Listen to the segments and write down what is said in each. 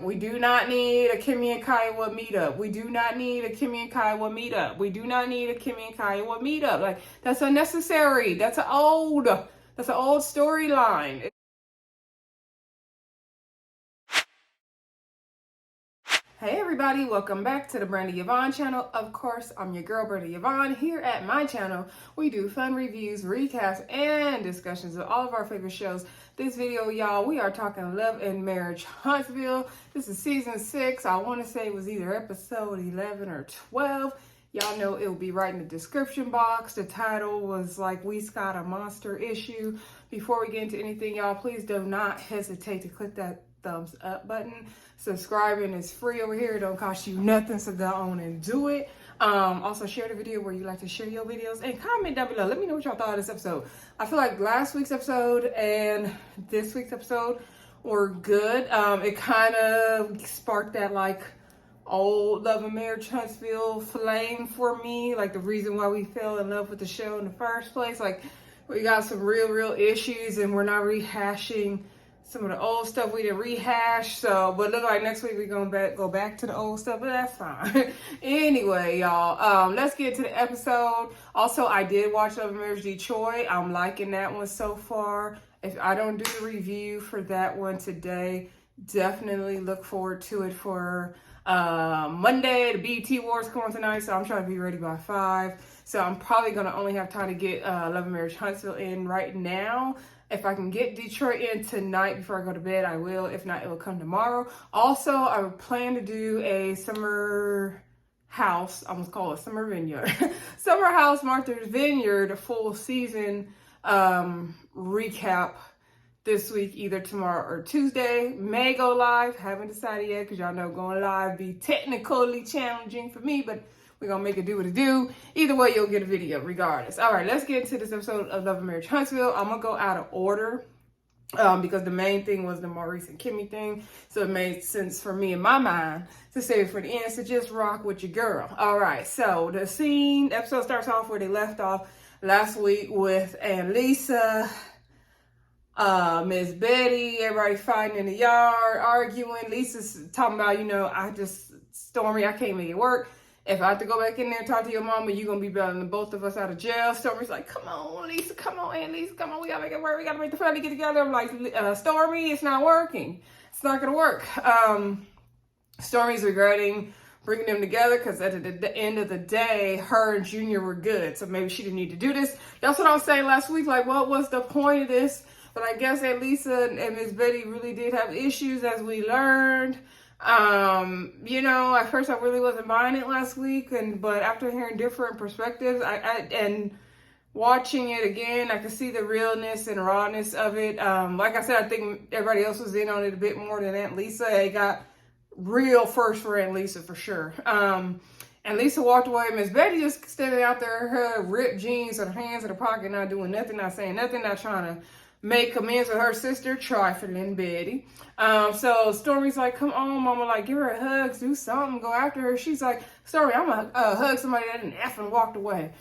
We do not need a Kimmie and Kiuwah meetup. We do not need a Kimmie and Kiuwah meetup. We do not need a Kimmie and Kiuwah meetup. Like, that's unnecessary. That's an old storyline. Hey everybody, welcome back to the Brenda Yvonne channel. Of course, I'm your girl Brenda Yvonne. Here at my channel, we do fun reviews, recaps, and discussions of all of our favorite shows. This video, y'all, we are talking Love and Marriage Huntsville. This is season 6. I want to say it was either episode 11 or 12. Y'all know it will be right in the description box. The title was like, "We got a monster issue." Before we get into anything, y'all, please do not hesitate to click that thumbs up button. Subscribing is free over here. It don't cost you nothing, so go on and do it. Also share the video where you like to share your videos, and comment down below. Let me know what y'all thought of this episode. I feel like last week's episode and this week's episode were good. It kind of sparked that like old Love and Marriage Huntsville flame for me, like the reason why we fell in love with the show in the first place. Like, we got some real issues, and we're not rehashing some of the old stuff we didn't rehash. So, but look like next week we're gonna go back to the old stuff, but that's fine. Anyway, y'all, let's get to the episode. Also, I did watch Love and Marriage Detroit. I'm liking that one so far. If I don't do the review for that one today, definitely look forward to it for Monday. The BET Awards come on tonight, so I'm trying to be ready by 5. So I'm probably gonna only have time to get Love and Marriage Huntsville in right now. If I can get Detroit in tonight before I go to bed, I will. If not, it will come tomorrow. Also, I plan to do a summer house. I almost call it summer vineyard. Summer house, Martha's Vineyard, full season recap this week, either tomorrow or Tuesday. May go live. Haven't decided yet, because y'all know going live be technically challenging for me, but we're going to make it do what it do. Either way, you'll get a video regardless. All right, let's get into this episode of Love and Marriage Huntsville. I'm going to go out of order because the main thing was the Maurice and Kimmie thing. So it made sense for me in my mind to save it for the end. So just rock with your girl. All right, so the episode starts off where they left off last week with Lisa, Miss Betty, everybody fighting in the yard, arguing. Lisa's talking about, Stormi, I can't make it work. If I have to go back in there and talk to your mama, you're going to be bailing both of us out of jail. Stormi's like, come on, Lisa, come on, Aunt Lisa, come on, we got to make it work. We got to make the family get together. I'm like, Stormi, it's not working. It's not going to work. Stormi's regretting bringing them together because at the end of the day, her and Junior were good. So maybe she didn't need to do this. That's what I was saying last week. Like, what was the point of this? But I guess that Lisa and Miss Betty really did have issues, as we learned. At first I really wasn't buying it last week, but after hearing different perspectives, and watching it again, I could see the realness and rawness of it. Like I said, I think everybody else was in on it a bit more than Aunt Lisa. It got real first for Aunt Lisa for sure. And Lisa walked away. Miss Betty just standing out there, her ripped jeans, her hands in her pocket, not doing nothing, not saying nothing, not trying to make amends with her sister, trifling Betty. So Stormi's like, come on, mama, like, give her a hug, do something, go after her. She's like, Stormi, I'm gonna hug somebody that didn't effing walked away.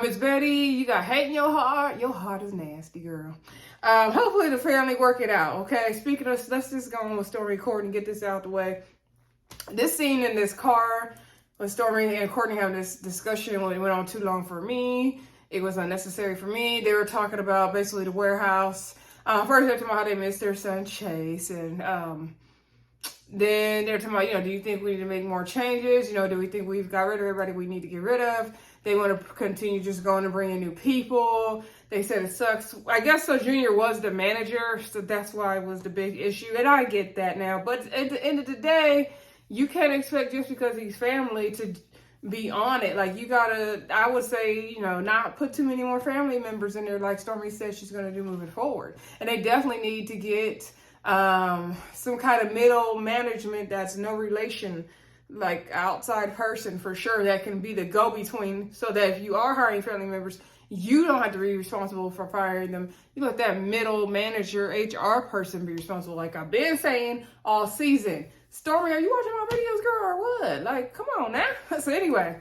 Miss Betty, you got hate in your heart. Your heart is nasty, girl. Hopefully the family work it out, okay? Speaking of, let's just go on with Stormi and Courtney and get this out the way. This scene in this car with Stormi and Courtney having this discussion when it went on too long for me. It was unnecessary for me. They were talking about basically the warehouse. First, they're talking about how they missed their son, Chase. And then they're talking about, do you think we need to make more changes? Do we think we've got rid of everybody we need to get rid of? They want to continue just going and bringing new people. They said it sucks. I guess so Junior was the manager, so that's why it was the big issue. And I get that now. But at the end of the day, you can't expect just because he's family to be on it. Like, you gotta, I would say, not put too many more family members in there like Stormi said she's gonna do moving forward. And they definitely need to get some kind of middle management that's no relation, like outside person for sure, that can be the go-between, so that if you are hiring family members, you don't have to be responsible for firing them. You let that middle manager, HR person be responsible, like I've been saying all season. Stormi, are you watching my videos, girl, or what? Like, come on now. So anyway,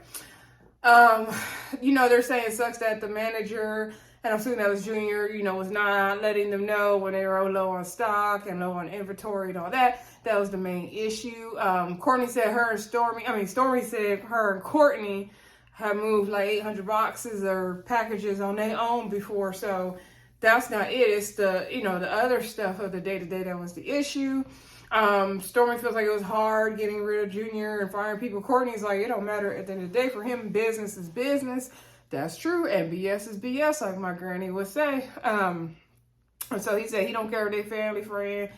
they're saying it sucks that the manager And I'm assuming that was Junior, was not letting them know when they were low on stock and low on inventory and all that. That was the main issue. Stormi said her and Courtney have moved like 800 boxes or packages on their own before. So that's not it. It's the, the other stuff of the day-to-day that was the issue. Stormi feels like it was hard getting rid of Junior and firing people. Courtney's like, it don't matter at the end of the day. For him, business is business. That's true. And BS is BS, like my granny would say. And so he said he don't care if they family, friend,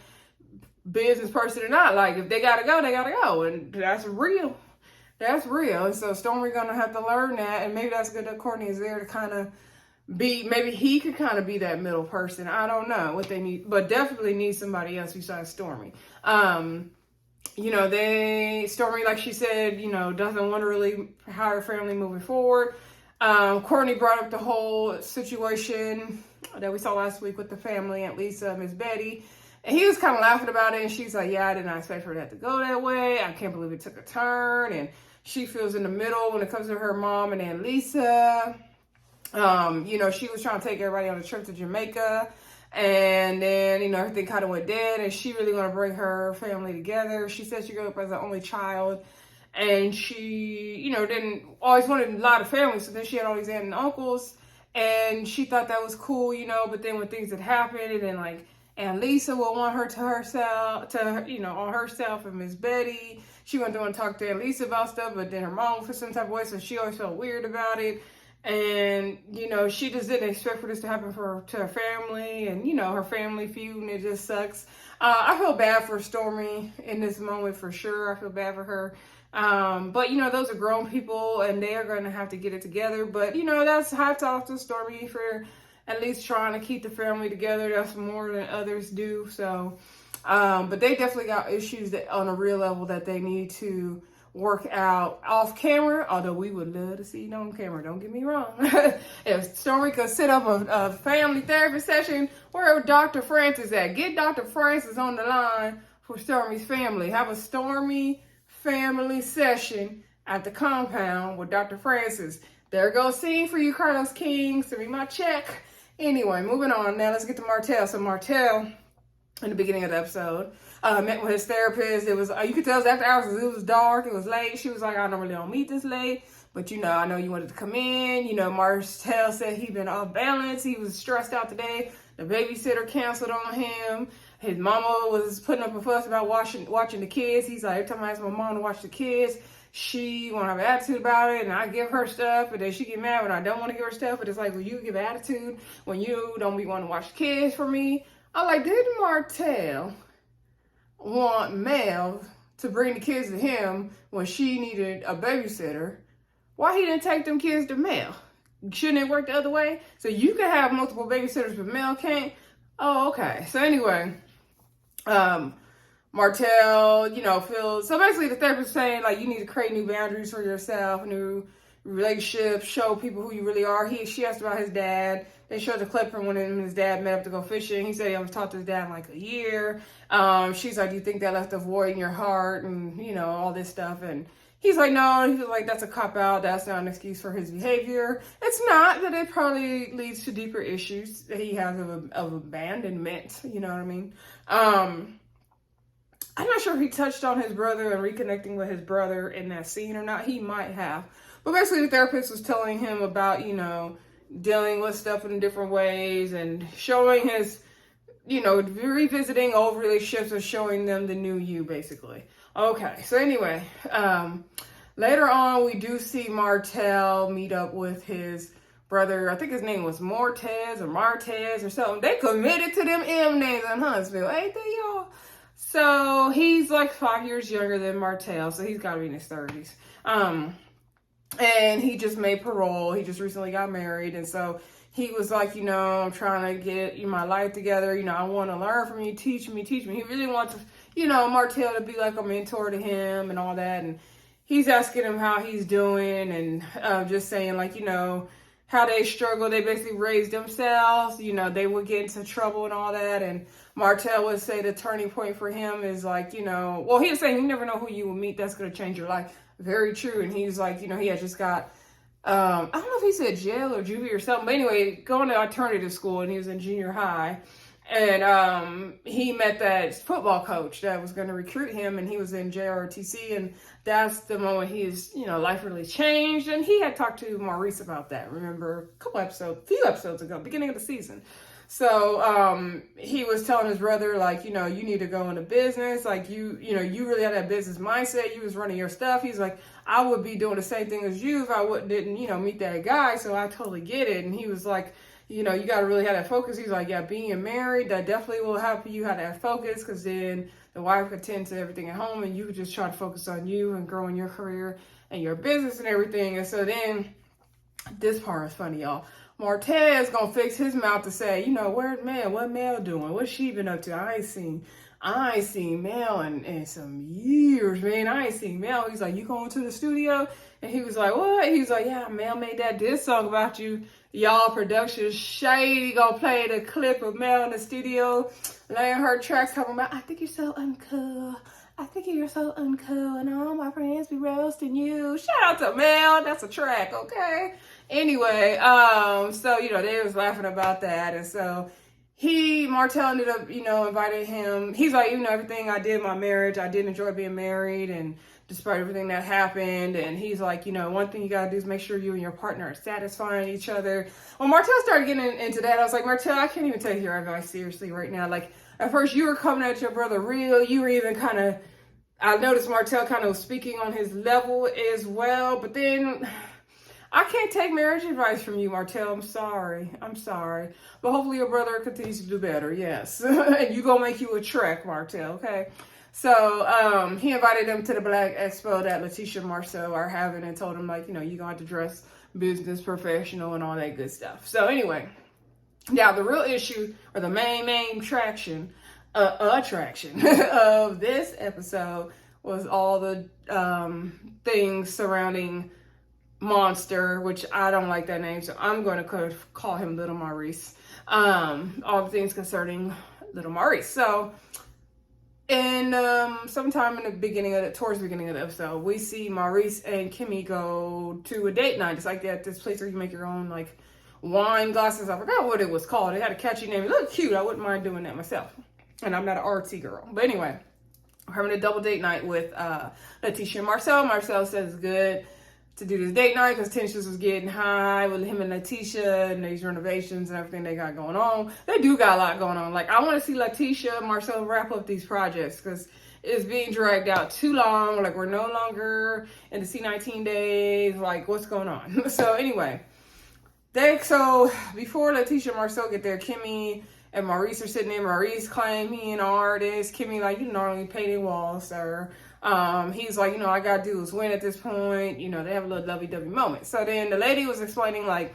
business person or not. Like, if they gotta go, they gotta go. And that's real. That's real. And so Stormi gonna have to learn that. And maybe that's good that Courtney is there to kind of maybe he could kind of be that middle person. I don't know what they need, but definitely need somebody else besides Stormi. Stormi, like she said, doesn't want to really hire family moving forward. Courtney brought up the whole situation that we saw last week with the family, Aunt Lisa, Miss Betty. And he was kind of laughing about it. And she's like, yeah, I did not expect for that to go that way. I can't believe it took a turn. And she feels in the middle when it comes to her mom and Aunt Lisa. She was trying to take everybody on a trip to Jamaica, and then, everything kind of went dead, and she really want to bring her family together. She said she grew up as an only child, and she, didn't always wanted a lot of family, so then she had all these aunts and uncles, and she thought that was cool, but then when things had happened, and then, like, Aunt Lisa would want her to herself, on herself, and Miss Betty, she went to want to talk to Aunt Lisa about stuff, but then her mom for some type of way, so she always felt weird about it. And, she just didn't expect for this to happen to her family and, her family feud, and it just sucks. I feel bad for Stormi in this moment for sure. I feel bad for her. But, those are grown people and they are going to have to get it together. But, that's hats off to Stormi for at least trying to keep the family together. That's more than others do. So, but they definitely got issues that on a real level that they need to work out off camera, although we would love to see it on camera, don't get me wrong. If Stormi could set up a family therapy session, where Dr. Francis at? Get Dr. Francis on the line for Stormi's family. Have a Stormi family session at the compound with Dr. Francis. There goes scene for you, Carlos King. Send me my check. Anyway, moving on. Now let's get to Martell. So Martell, in the beginning of the episode, met with his therapist. It was, you could tell it was after hours. It was dark. It was late. She was like, I don't meet this late, but I know you wanted to come in. Martell said he'd been off balance. He was stressed out today. The babysitter canceled on him. His mama was putting up a fuss about watching the kids. He's like, every time I ask my mom to watch the kids, she want to have an attitude about it, and I give her stuff, and then she get mad when I don't want to give her stuff. But it's like, well, you give an attitude when you don't be wanting to watch the kids for me. I'm like, did Martell want Mel to bring the kids to him when she needed a babysitter? Why he didn't take them kids to Mel? Shouldn't it work the other way? So you can have multiple babysitters, but Mel can't? Oh, okay. So anyway, Martell, feels, so basically the therapist is saying, like, you need to create new boundaries for yourself, new relationships, show people who you really are. She asked about his dad. They showed the clip from when him and his dad met up to go fishing. He said he haven't talked to his dad in like a year. She's like, do you think that left a void in your heart? And, all this stuff. And he's like, no. He feels like that's a cop-out. That's not an excuse for his behavior. It's not, that it probably leads to deeper issues that he has of abandonment. You know what I mean? I'm not sure if he touched on his brother and reconnecting with his brother in that scene or not. He might have. But basically the therapist was telling him about, dealing with stuff in different ways and showing his, revisiting old relationships and showing them the new you, basically. Okay, so anyway, later on we do see Martell meet up with his brother. I think his name was Martez or something. They committed to them M names in Huntsville, ain't they, y'all? So he's like 5 years younger than Martell, so he's got to be in his 30s. And he just made parole. He just recently got married. And so he was like, I'm trying to get my life together. I want to learn from you. Teach me. He really wants, Martell to be like a mentor to him and all that. And he's asking him how he's doing and just saying, like, how they struggle. They basically raised themselves. They would get into trouble and all that. And Martell would say the turning point for him is like, he was saying you never know who you will meet that's going to change your life. Very true. And he's like, he had just got I don't know if he said jail or juvie or something, but anyway, going to alternative school, and he was in junior high. And he met that football coach that was going to recruit him, and he was in JROTC, and that's the moment his, life really changed. And he had talked to Maurice about that, remember, few episodes ago, beginning of the season. So he was telling his brother, like, you need to go into business. Like, you really had that business mindset. You was running your stuff. He's like, I would be doing the same thing as you if I didn't, meet that guy. So I totally get it. And he was like, you got to really have that focus. He's like, yeah, being married, that definitely will help you have that focus, because then the wife could tend to everything at home, and you could just try to focus on you and growing your career and your business and everything. And so then this part is funny, y'all. Martell is going to fix his mouth to say, where's Mel? What Mel doing? What's she been up to? I ain't seen Mel in some years, man. I ain't seen Mel. He's like, you going to the studio? And he was like, what? He was like, yeah, Mel made that diss song about you. Y'all production shady gonna play the clip of Mel in the studio, laying her tracks talking about, I think you're so uncool. I think you're so uncool, and all my friends be roasting you. Shout out to Mel. That's a track, okay? Anyway, so, they was laughing about that. And so Martell ended up, inviting him. He's like, everything I did in my marriage, I did enjoy being married, and despite everything that happened. And he's like, one thing you got to do is make sure you and your partner are satisfying each other. When Martell started getting into that, I was like, Martell, I can't even take your advice seriously right now. Like, at first you were coming at your brother real. You were even I noticed Martell kind of speaking on his level as well. But then I can't take marriage advice from you, Martell. I'm sorry. But hopefully your brother continues to do better. Yes. And you gonna make you a trek, Martell, okay? So he invited them to the Black Expo that Letitia and Marcel are having, and told him, like, you're going to have to dress business professional and all that good stuff. So anyway, now the real issue, or the main attraction of this episode was all the things surrounding Monster, which I don't like that name, so I'm going to call him Little Maurice. All the things concerning Little Maurice. So, and sometime in towards the beginning of the episode, we see Maurice and Kimmie go to a date night. It's like this place where you make your own, like, wine glasses. I forgot what it was called. It had a catchy name. It looked cute. I wouldn't mind doing that myself. And I'm not an artsy girl. But anyway, we're having a double date night with Letitia and Marcel. Marcel says it's good to do this date night because tensions was getting high with him and Letitia and these renovations and everything they got going on. They do got a lot going on. Like, I want to see Letitia and Marcel wrap up these projects because it's being dragged out too long. Like, we're no longer in the C19 days. Like, what's going on? So anyway, so before Letitia and Marcel get there, Kimmie and Maurice are sitting there. Maurice claimed he an artist. Kimmie like, you normally painting walls, sir. He's like, I gotta do is win at this point. They have a little lovey-dovey moment. So then the lady was explaining, like,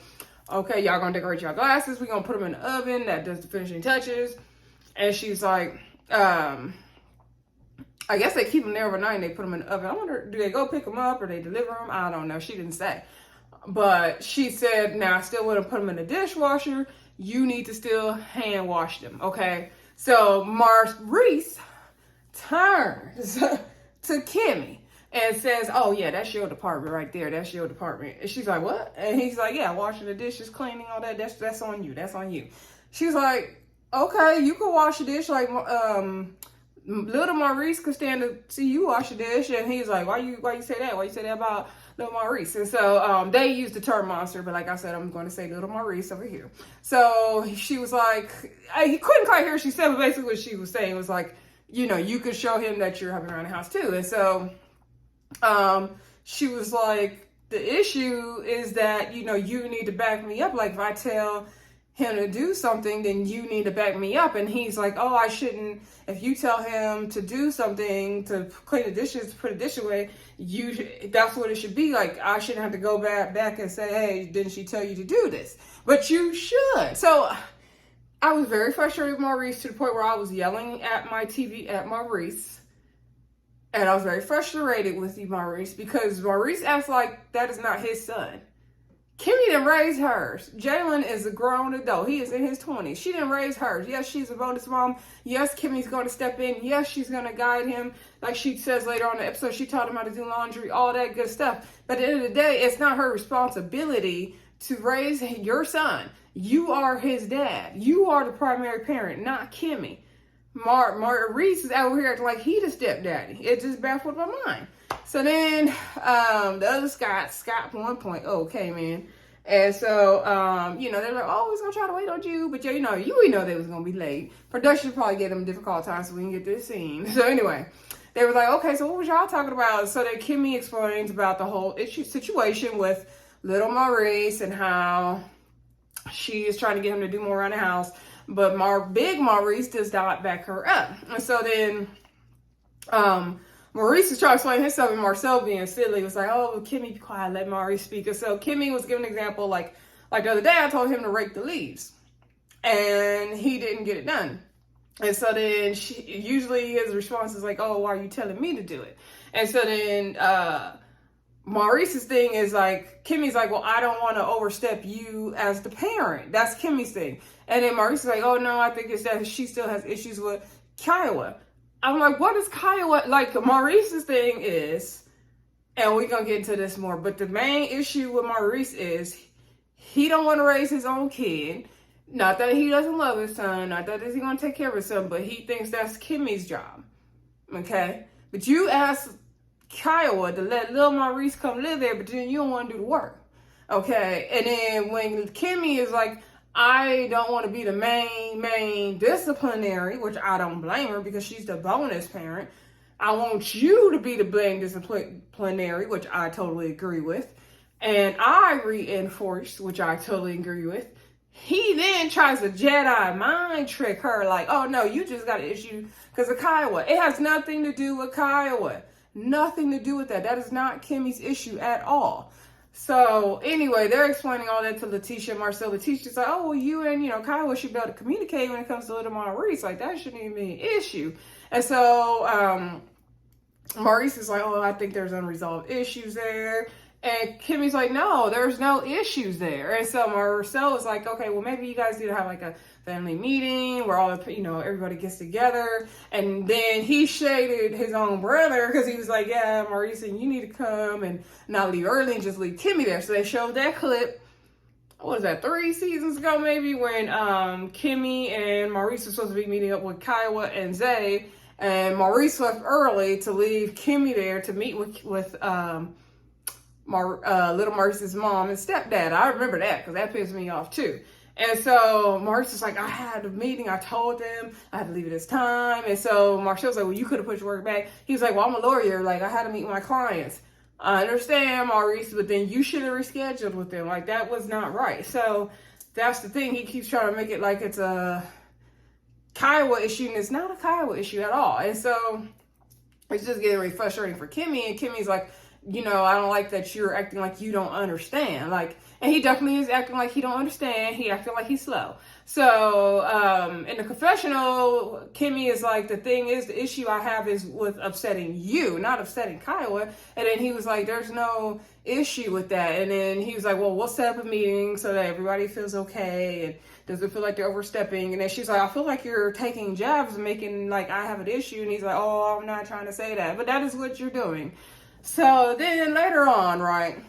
okay, y'all gonna decorate y'all glasses. We're gonna put them in the oven that does the finishing touches. And she's like, I guess they keep them there overnight and they put them in the oven. I wonder, do they go pick them up or they deliver them? I don't know. She didn't say. But she said, now I still wouldn't put them in the dishwasher. You need to still hand wash them, okay? So Maurice turns to Kimmie and says, oh yeah, that's your department right there. That's your department. And she's like, what? And he's like, yeah, washing the dishes, cleaning, all that. That's on you. That's on you. She's like, okay, you can wash the dish. Like, little Maurice could stand to see you wash the dish. And he's like, why you say that? Why you say that about little Maurice? And so they use the term monster, but like I said, I'm going to say little Maurice over here. So she was like, he couldn't quite hear what she said, but basically what she was saying was like, you could show him that you're having around the house too. And so she was like, the issue is that, you need to back me up. Like, if I tell him to do something, then you need to back me up. And he's like, oh, I shouldn't. If you tell him to do something, to clean the dishes, to put a dish away, that's what it should be. Like, I shouldn't have to go back and say, hey, didn't she tell you to do this? But you should. So I was very frustrated with Maurice to the point where I was yelling at my TV at Maurice. And I was very frustrated with you, Maurice, because Maurice acts like that is not his son. Kimmie didn't raise hers. Jalen is a grown adult. He is in his 20s. She didn't raise hers. Yes, she's a bonus mom. Yes, Kimmie's going to step in. Yes, she's going to guide him. Like she says later on in the episode, she taught him how to do laundry, all that good stuff. But at the end of the day, it's not her responsibility to raise your son. You are his dad. You are the primary parent, not Kimmie. Maurice is out here acting like he the stepdaddy. It just baffled my mind. So then the other Scott 1.0 came in. And so, they're like, oh, we're going to try to wait on you. But, we know they was going to be late. Production probably gave them a difficult time so we can get to the scene. So anyway, they were like, okay, so what was y'all talking about? So then Kimmie explains about the whole situation with little Maurice and how she is trying to get him to do more around the house. But big Maurice does not back her up. And so then Maurice is trying to explain himself, and Martell being silly was like, oh, Kimmie, be quiet, let Maurice speak. And so Kimmie was giving an example, like the other day, I told him to rake the leaves, and he didn't get it done. And so then usually his response is like, oh, why are you telling me to do it? And so then Maurice's thing is like, Kimmie's like, well, I don't want to overstep you as the parent. That's Kimmie's thing. And then Maurice is like, oh, no, I think it's that she still has issues with Kiuwah. I'm like, what is Kiuwah? Like, Maurice's thing is, and we're going to get into this more, but the main issue with Maurice is he don't want to raise his own kid. Not that he doesn't love his son, not that he's going to take care of his son, but he thinks that's Kimmie's job. Okay? But you ask Kiuwah to let little Maurice come live there, but then you don't want to do the work. Okay? And then when Kimmie is like, I don't want to be the main disciplinary, which I don't blame her because she's the bonus parent. I want you to be the blame disciplinary, which I totally agree with. And I reinforce, which I totally agree with. He then tries to Jedi mind trick her like, oh no, you just got an issue because of Kiuwah. It has nothing to do with Kiuwah. Nothing to do with that. That is not Kimmie's issue at all. So anyway, they're explaining all that to Letitia and Marcel. Letitia's like, oh, well, you and, Kiuwah should be able to communicate when it comes to little Maurice. Like, that shouldn't even be an issue. And so Maurice is like, oh, I think there's unresolved issues there. And Kimmie's like, no, there's no issues there. And so Marcel is like, okay, well, maybe you guys need to have like a family meeting where all the, everybody gets together. And then he shaded his own brother because he was like, yeah, Maurice, and you need to come and not leave early and just leave Kimmie there. So they showed that clip. What was that, 3 seasons ago maybe, when Kimmie and Maurice were supposed to be meeting up with Kiuwah and Zay. And Maurice left early to leave Kimmie there to meet with little Maurice's mom and stepdad. I remember that because that pissed me off too. And so Maurice is like, I had a meeting. I told them I had to leave at this time. And so Marcel's like, well, you could have put your work back. He was like, well, I'm a lawyer. Like, I had to meet my clients. I understand, Maurice, but then you should have rescheduled with them. Like, that was not right. So that's the thing. He keeps trying to make it like it's a Kiuwah issue, and it's not a Kiuwah issue at all. And so it's just getting really frustrating for Kimmie. And Kimmie's like, I don't like that you're acting like you don't understand. Like, and he definitely is acting like he don't understand. He acting like he's slow. So, in the confessional, Kimmie is like, the issue I have is with upsetting you, not upsetting Kiuwah. And then he was like, there's no issue with that. And then he was like, well, we'll set up a meeting so that everybody feels okay and doesn't feel like they're overstepping. And then she's like, I feel like you're taking jabs and making like I have an issue. And he's like, oh, I'm not trying to say that, but that is what you're doing. So then later on, right,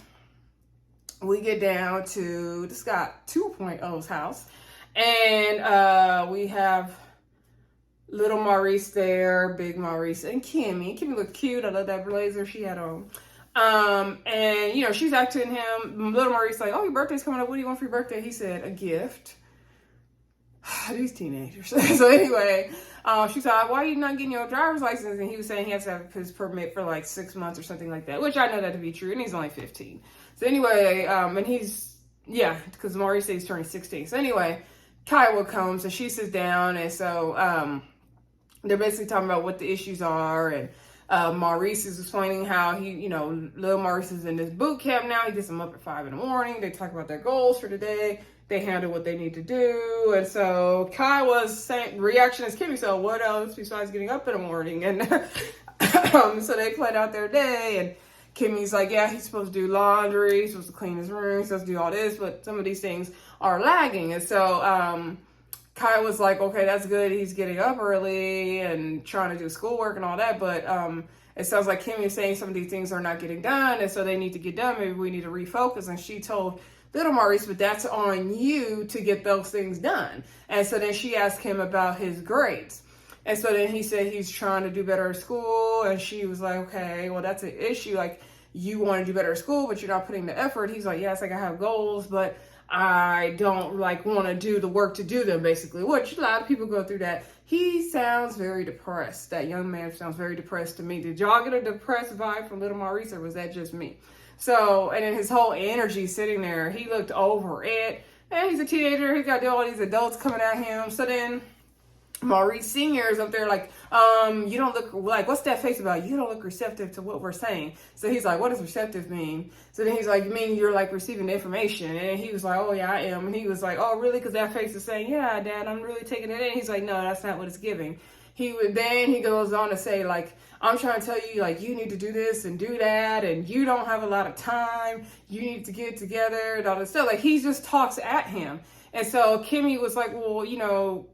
we get down to the Scott 2.0's house, and we have little Maurice there, big Maurice, and Kimmie. Kimmie looked cute. I love that blazer she had on. And, she's asking him, little Maurice, like, oh, your birthday's coming up. What do you want for your birthday? He said, a gift. These teenagers. So anyway, she said, why are you not getting your driver's license? And he was saying he has to have his permit for like 6 months or something like that, which I know that to be true. And he's only 15. So anyway, and because Maurice says he's turning 16. So anyway, Kiuwah comes and she sits down. And so they're basically talking about what the issues are. And Maurice is explaining how he, little Maurice is in this boot camp now. He gets them up at 5 a.m. They talk about their goals for the day. They handle what they need to do. And so Kiuwah's reaction is Kimmie, so what else besides getting up in the morning? And so they planned out their day. And Kimmie's like, yeah, he's supposed to do laundry, he's supposed to clean his room, he's supposed to do all this, but some of these things are lagging. And so Kai was like, okay, that's good. He's getting up early and trying to do schoolwork and all that. But it sounds like Kimmie is saying some of these things are not getting done. And so they need to get done. Maybe we need to refocus. And she told little Maurice, but that's on you to get those things done. And so then she asked him about his grades. And so then he said he's trying to do better at school. And she was like, okay, well, that's an issue. Like, you want to do better at school, but you're not putting the effort. He's like, yes, like I have goals, but I don't like want to do the work to do them, basically, which a lot of people go through that. He sounds very depressed. That young man sounds very depressed to me. Did y'all get a depressed vibe from little Maurice, or was that just me? So, and then his whole energy sitting there, he looked over it. And he's a teenager. He's got all these adults coming at him. So then Maurice Sr. is up there like, you don't look like, what's that face about? You don't look receptive to what we're saying. So he's like, what does receptive mean? So then he's like, you mean you're like receiving the information? And he was like, oh yeah, I am. And he was like, oh really? Because that face is saying, yeah, Dad, I'm really taking it in. He's like, no, that's not what it's giving. Then he goes on to say like, I'm trying to tell you, like, you need to do this and do that, and you don't have a lot of time. You need to get together and all this stuff. Like, he just talks at him. And so Kimmie was like, well, you know,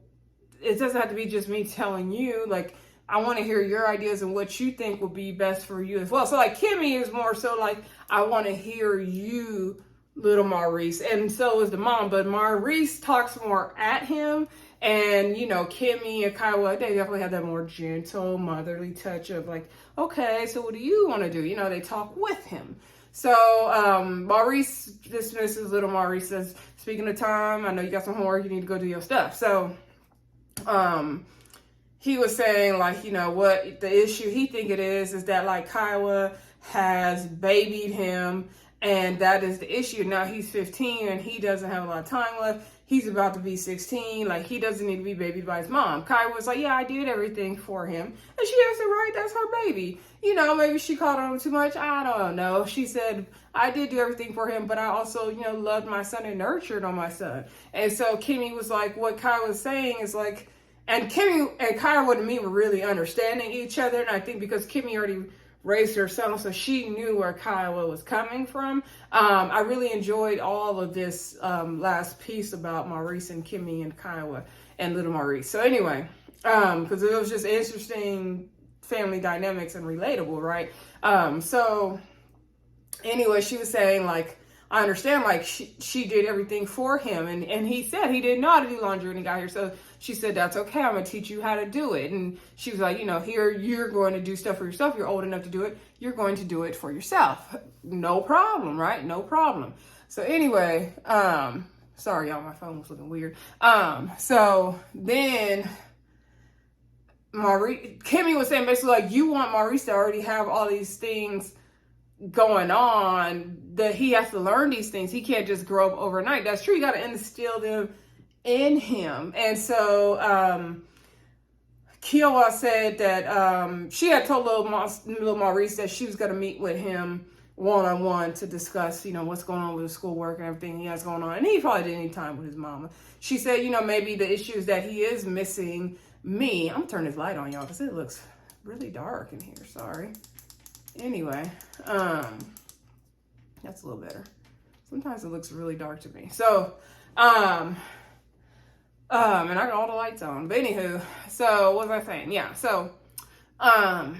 it doesn't have to be just me telling you. Like, I want to hear your ideas and what you think will be best for you as well. So, like, Kimmie is more so like, I want to hear you, little Maurice. And so is the mom. But Maurice talks more at him. And, you know, Kimmie and Kiuwah, they definitely have that more gentle, motherly touch of like, okay, so what do you want to do? You know, they talk with him. So Maurice dismisses little Maurice, says, speaking of time, I know you got some homework, you need to go do your stuff. So he was saying like, you know, what the issue he think it is that like Kiuwah has babied him, and that is the issue. Now he's 15 and he doesn't have a lot of time left. He's about to be 16. Like, he doesn't need to be babied by his mom. Kiuwah was like, yeah, I did everything for him. And she answered, right, that's her baby. You know, maybe she called on him too much. I don't know. She said, I did do everything for him, but I also, you know, loved my son and nurtured on my son. And so Kimmie was like, what Kiuwah was saying is like, and Kimmie and Kiuwah and me were really understanding each other. And I think because Kimmie already raised herself, so she knew where Kiuwah was coming from. I really enjoyed all of this last piece about Maurice and Kimmie and Kiuwah and little Maurice. So anyway, because it was just interesting family dynamics and relatable, right? So anyway, she was saying like, I understand, like, she did everything for him. And he said he didn't know how to do laundry when he got here. So she said, that's okay. I'm going to teach you how to do it. And she was like, you know, here, you're going to do stuff for yourself. You're old enough to do it. You're going to do it for yourself. No problem, right? No problem. So anyway, sorry, y'all, my phone was looking weird. So then Kimmie was saying basically like, you want Maurice to already have all these things going on, that he has to learn these things. He can't just grow up overnight. That's true. You got to instill them in him. And so Kiuwah said that she had told little Maurice that she was going to meet with him one-on-one to discuss, you know, what's going on with his schoolwork and everything he has going on. And he probably didn't need time with his mama. She said, you know, maybe the issue is that he is missing me. I'm going to turn this light on, y'all, because it looks really dark in here. Sorry. Anyway, that's a little better. Sometimes it looks really dark to me. So, and I got all the lights on. But anywho, so what was I saying? Yeah, so, well,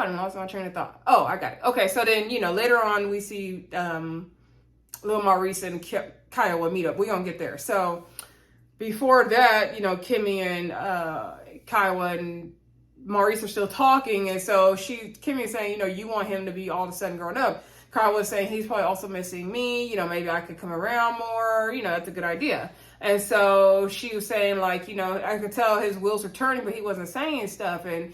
I don't know, I was on my train of thought. Oh, I got it. Okay, so then, you know, later on we see little Maurice and Kiuwah meet up. We're going to get there. So, before that, you know, Kimmie and Kiuwah and Maurice are still talking, and so Kimmie is saying, you know, you want him to be all of a sudden grown up. Kiuwah was saying he's probably also missing me. You know, maybe I could come around more. You know, that's a good idea. And so she was saying like, you know, I could tell his wheels were turning, but he wasn't saying stuff. And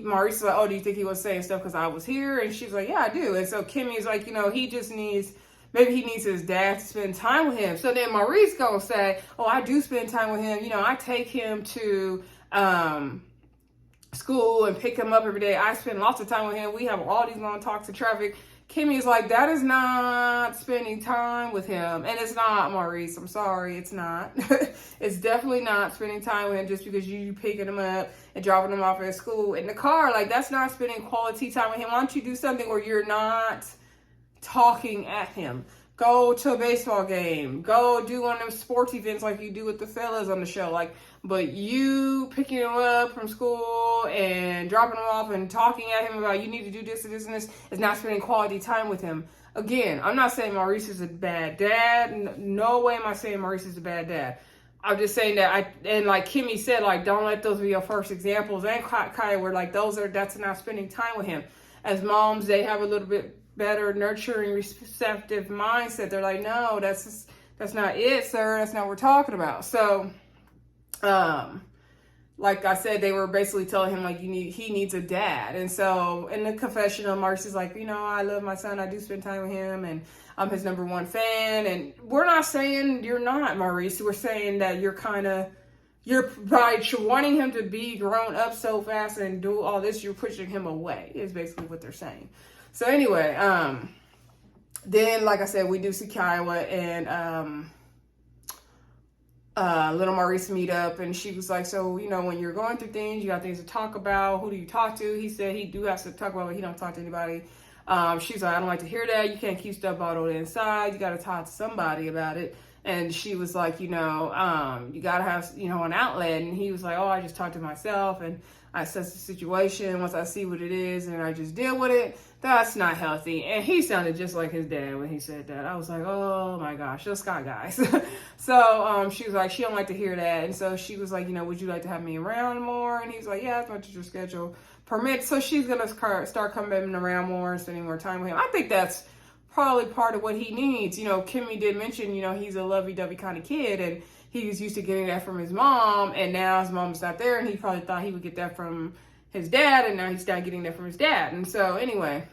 Maurice was like, oh, do you think he was saying stuff because I was here? And she's like, yeah, I do. And so Kimmie's like, you know, he just needs. Maybe he needs his dad to spend time with him. So then Maurice gonna say, oh, I do spend time with him. You know, I take him to school and pick him up every day. I spend lots of time with him. We have all these long talks in traffic. Kimmie is like, that is not spending time with him. And it's not, Maurice. I'm sorry. It's not. It's definitely not spending time with him just because you picking him up and dropping him off at school in the car. Like, that's not spending quality time with him. Why don't you do something where you're not talking at him? Go to a baseball game. Go do one of them sports events like you do with the fellas on the show. Like, but you picking him up from school and dropping him off and talking at him about you need to do this and this and this is not spending quality time with him. Again, I'm not saying Maurice is a bad dad. No way am I saying Maurice is a bad dad. I'm just saying that and like Kimmie said, like, don't let those be your first examples. And Kiuwah were like, that's not spending time with him. As moms, they have a little bit better, nurturing, receptive mindset. They're like, no, that's not it, sir. That's not what we're talking about. So, like I said, they were basically telling him like he needs a dad. And so in the confessional, Maurice is like, I love my son. I do spend time with him, and I'm his number one fan. And we're not saying you're not, Maurice. We're saying that you're by wanting him to be grown up so fast and do all this, you're pushing him away, is basically what they're saying. So anyway, then like I said, we do see Kiuwah and little Maurice meet up, and she was like, so, when you're going through things, you got things to talk about. Who do you talk to? He said he do have to talk about, but he don't talk to anybody. She's like, I don't like to hear that. You can't keep stuff bottled inside. You got to talk to somebody about it. And she was like, you got to have, an outlet. And he was like, oh, I just talk to myself and I assess the situation. Once I see what it is and I just deal with it, that's not healthy. And he sounded just like his dad when he said that. I was like, oh my gosh, those Scott guys. So she was like, she don't like to hear that. And so she was like, would you like to have me around more? And he was like, yeah, as much as your schedule permits. So she's going to start coming around more and spending more time with him. I think that's probably part of what he needs. Kimmie did mention, he's a lovey-dovey kind of kid, and he was used to getting that from his mom, and now his mom's not there, and he probably thought he would get that from his dad, and now he's not getting that from his dad. And so anyway,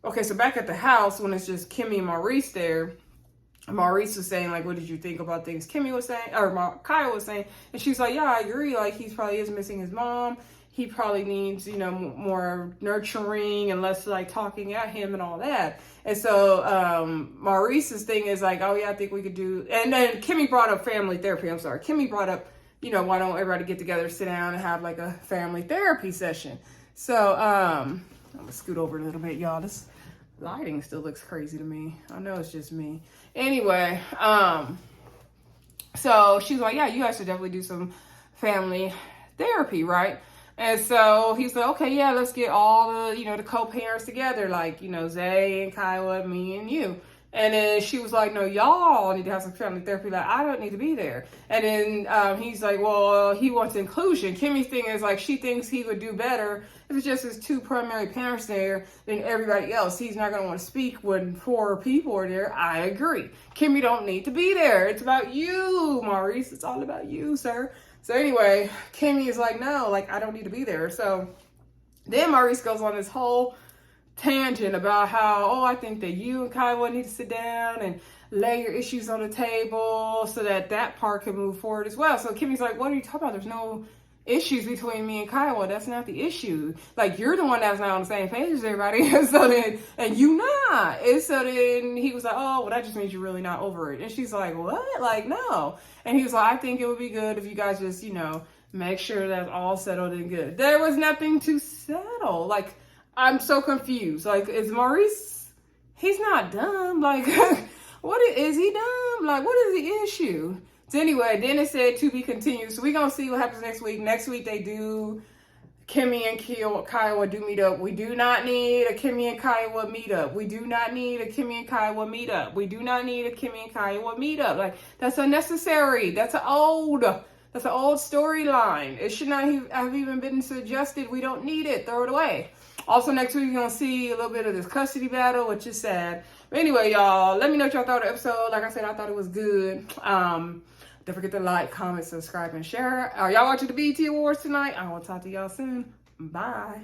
okay, so back at the house, when it's just Kimmie and Maurice there, Maurice was saying, like, what did you think about things Kimmie was saying, or Kiuwah was saying? And she's like, yeah, I agree. Like, he probably is missing his mom. He probably needs, more nurturing and less like talking at him and all that. And so Maurice's thing is like, oh yeah, I think we could do. And then Kimmie brought up family therapy. I'm sorry. Kimmie brought up, why don't everybody get together, sit down, and have like a family therapy session. So I'm gonna scoot over a little bit, y'all. This lighting still looks crazy to me. I know it's just me. Anyway, so she's like, yeah, you guys should definitely do some family therapy, right? And so he's like, okay, yeah, let's get all the, the co-parents together, like, Zay and Kiuwah, me and you. And then she was like, no, y'all need to have some family therapy. Like, I don't need to be there. And then he's like, well, he wants inclusion. Kimmie's thing is like, she thinks he would do better if it's just his two primary parents there than everybody else. He's not going to want to speak when 4 people are there. I agree. Kimmie don't need to be there. It's about you, Maurice. It's all about you, sir. So anyway, Kimmie is like, no, like, I don't need to be there. So then Maurice goes on this whole tangent about how, oh, I think that you and Kiuwah need to sit down and lay your issues on the table so that part can move forward as well. So Kimmie's like, what are you talking about? There's no issues between me and Kiuwah. That's not the issue. Like, you're the one that's not on the same page as everybody. And you not. And so then he was like, oh, well, that just means you're really not over it. And she's like, what? Like, no. And he was like, I think it would be good if you guys just, make sure that's all settled and good. There was nothing to settle. Like, I'm so confused. Like, is Maurice, he's not dumb. Like, is he dumb? Like, what is the issue? So anyway, then it said to be continued. So we're going to see what happens next week. Next week they do, Kimmie and Kiuwah do meet up. We do not need a Kimmie and Kiuwah meet up. We do not need a Kimmie and Kiuwah meet up. We do not need a Kimmie and Kiuwah meet up. Like, that's unnecessary. That's an old storyline. It should not have even been suggested. We don't need it. Throw it away. Also, next week, you're going to see a little bit of this custody battle, which is sad. But anyway, y'all, let me know what y'all thought of the episode. Like I said, I thought it was good. Don't forget to like, comment, subscribe, and share. Are y'all watching the BET Awards tonight? I will talk to y'all soon. Bye.